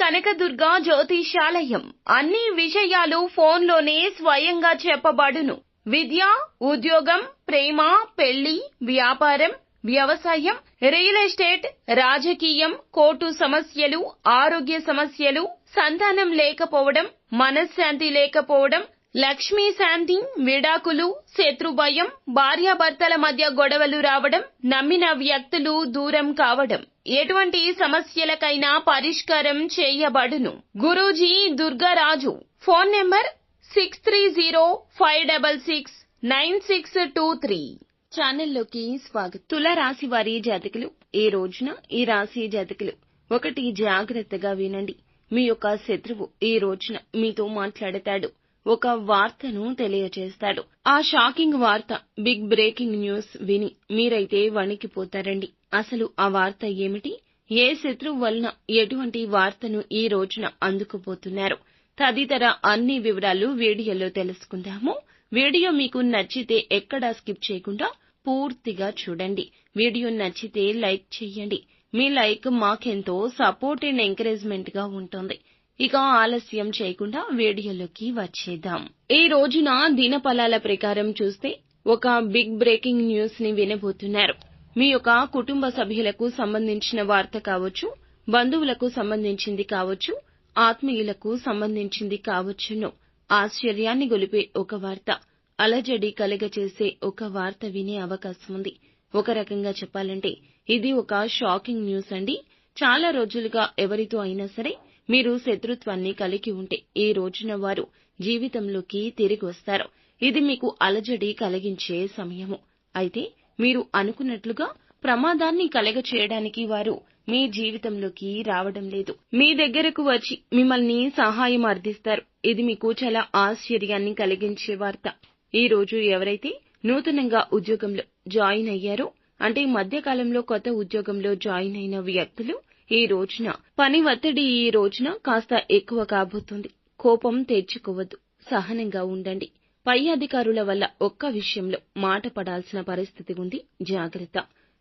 కనకదుర్గ జ్యోతిషాలయం అన్ని విషయాలు ఫోన్లోనే స్వయంగా చెప్పబడును. విద్య, ఉద్యోగం, ప్రేమ, పెళ్లి, వ్యాపారం, వ్యవసాయం, రియల్ ఎస్టేట్, రాజకీయం, కోర్టు సమస్యలు, ఆరోగ్య సమస్యలు, సంతానం లేకపోవడం, మనశ్శాంతి లేకపోవడం, లక్ష్మీ శాంతి, విడాకులు, శత్రుభయం, భార్యాభర్తల మధ్య గొడవలు రావడం, నమ్మిన వ్యక్తులు దూరం కావడం, ఎటువంటి సమస్యలకైనా పరిష్కారం చేయబడును. గురూజీ దుర్గారాజు. Phone number 6305669623. ఛానల్లోకి స్వాగతం. తులారాశి వారి జాతకులు ఈ రోజున ఈ రాశి జాతకులు ఒకటి జాగ్రత్తగా వినండి. మీ యొక్క శత్రువు ఈ రోజున మీతో మాట్లాడతాడు. ఒక వార్తను తెలియజేస్తాడు. ఆ షాకింగ్ వార్త, బిగ్ బ్రేకింగ్ న్యూస్ విని మీరైతే వణికిపోతారండి. అసలు ఆ వార్త ఏమిటి? ఏ శత్రువు వలన ఎటువంటి వార్తను ఈ రోజున అందుకుపోతున్నారు? తదితర అన్ని వివరాలు వీడియోలో తెలుసుకుందాము. వీడియో మీకు నచ్చితే ఎక్కడా స్కిప్ చేయకుండా పూర్తిగా చూడండి. వీడియో నచ్చితే లైక్ చేయండి. మీ లైక్ మాకెంతో సపోర్ట్ అండ్ ఎంకరేజ్మెంట్ గా ఉంటుంది. ఇక ఆలస్యం చేయకుండా వీడియోలోకి వచ్చేద్దాం. ఈ రోజున దినఫలాల ప్రకారం చూస్తే ఒక బిగ్ బ్రేకింగ్ న్యూస్ ని వినబోతున్నారు. మీ యొక్క కుటుంబ సభ్యులకు సంబంధించిన వార్త కావచ్చు, బంధువులకు సంబంధించింది కావచ్చు, ఆత్మీయులకు సంబంధించింది కావచ్చును. ఆశ్చర్యాన్ని గొలిపే ఒక వార్త, అలజడి కలగచేసే ఒక వార్త వినే అవకాశం ఉంది. ఒక రకంగా చెప్పాలంటే ఇది ఒక షాకింగ్ న్యూస్ అండి. చాలా రోజులుగా ఎవరితో అయినా సరే మీరు శత్రుత్వాన్ని కలిగి ఉంటే ఈ రోజున వారు జీవితంలోకి తిరిగి వస్తారు. ఇది మీకు అలజడి కలిగించే సమయము. అయితే మీరు అనుకున్నట్లుగా ప్రమాదాన్ని కలగచేయడానికి వారు మీ జీవితంలోకి రావడం లేదు. మీ దగ్గరకు వచ్చి మిమ్మల్ని సహాయం అర్థిస్తారు. ఇది మీకు చాలా ఆశ్చర్యాన్ని కలిగించే వార్త. ఈ రోజు ఎవరైతే నూతనంగా ఉద్యోగంలో జాయిన్ అయ్యారో, అంటే మధ్యకాలంలో కొత్త ఉద్యోగంలో జాయిన్ అయిన వ్యక్తులు ఈ రోజున పని ఒత్తిడి ఈ రోజున కాస్త ఎక్కువ కాబోతుంది. కోపం తెచ్చుకోవద్దు, సహనంగా ఉండండి. పై అధికారుల వల్ల ఒక్క విషయంలో మాట పడాల్సిన పరిస్థితి ఉంది. జాగ్రత్త.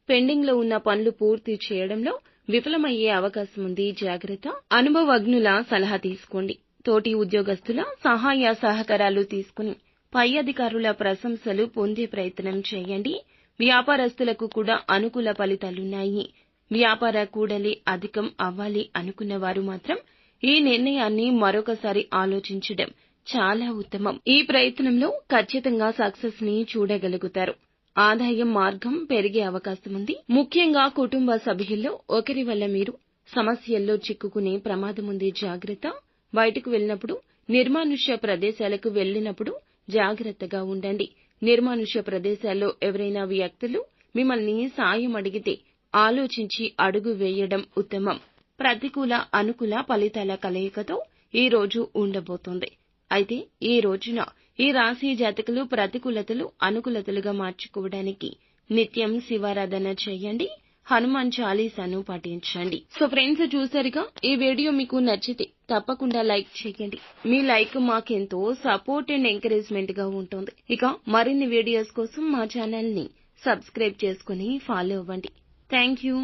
పెండింగ్ లో ఉన్న పనులు పూర్తి చేయడంలో విఫలమయ్యే అవకాశం ఉంది. జాగ్రత్త. అనుభవజ్ఞుల సలహా తీసుకోండి. తోటి ఉద్యోగస్తుల సహాయ సహకారాలు తీసుకుని పై అధికారుల ప్రశంసలు పొందే ప్రయత్నం చేయండి. వ్యాపారస్తులకు కూడా అనుకూల ఫలితాలున్నాయి. వ్యాపార కూడలి అధికం అవ్వాలి అనుకున్న వారు మాత్రం ఈ నిర్ణయాన్ని మరొకసారి ఆలోచించడం చాలా ఉత్తమం. ఈ ప్రయత్నంలో ఖచ్చితంగా సక్సెస్ ని చూడగలుగుతారు. ఆదాయం మార్గం పెరిగే అవకాశం ఉంది. ముఖ్యంగా కుటుంబ సభ్యుల్లో ఒకరి వల్ల మీరు సమస్యల్లో చిక్కుకునే ప్రమాదం ఉంది. జాగ్రత్త. బయటకు వెళ్ళినప్పుడు, నిర్మానుష్య ప్రదేశాలకు వెళ్ళినప్పుడు జాగ్రత్తగా ఉండండి. నిర్మానుష్య ప్రదేశాల్లో ఎవరైనా వ్యక్తులు మిమ్మల్ని సాయం అడిగితే ఆలోచించి అడుగు వేయడం ఉత్తమం. ప్రతికూల అనుకూల ఫలితాల కలయికతో ఈ రోజు ఉండబోతోంది. అయితే ఈ రోజున ఈ రాశి జాతకులు ప్రతికూలతలు అనుకూలతలుగా మార్చుకోవడానికి నిత్యం శివారాధన చేయండి. హనుమాన్ చాలీసాను పఠించండి. సో ఫ్రెండ్స్, చూసారుగా, ఈ వీడియో మీకు నచ్చితే తప్పకుండా లైక్ చేయండి. మీ లైక్ మాకెంతో సపోర్ట్ అండ్ ఎంకరేజ్మెంట్ గా ఉంటుంది. ఇక మరిన్ని వీడియోస్ కోసం మా ఛానల్ ని సబ్స్క్రైబ్ చేసుకుని ఫాలో అవ్వండి. Thank you.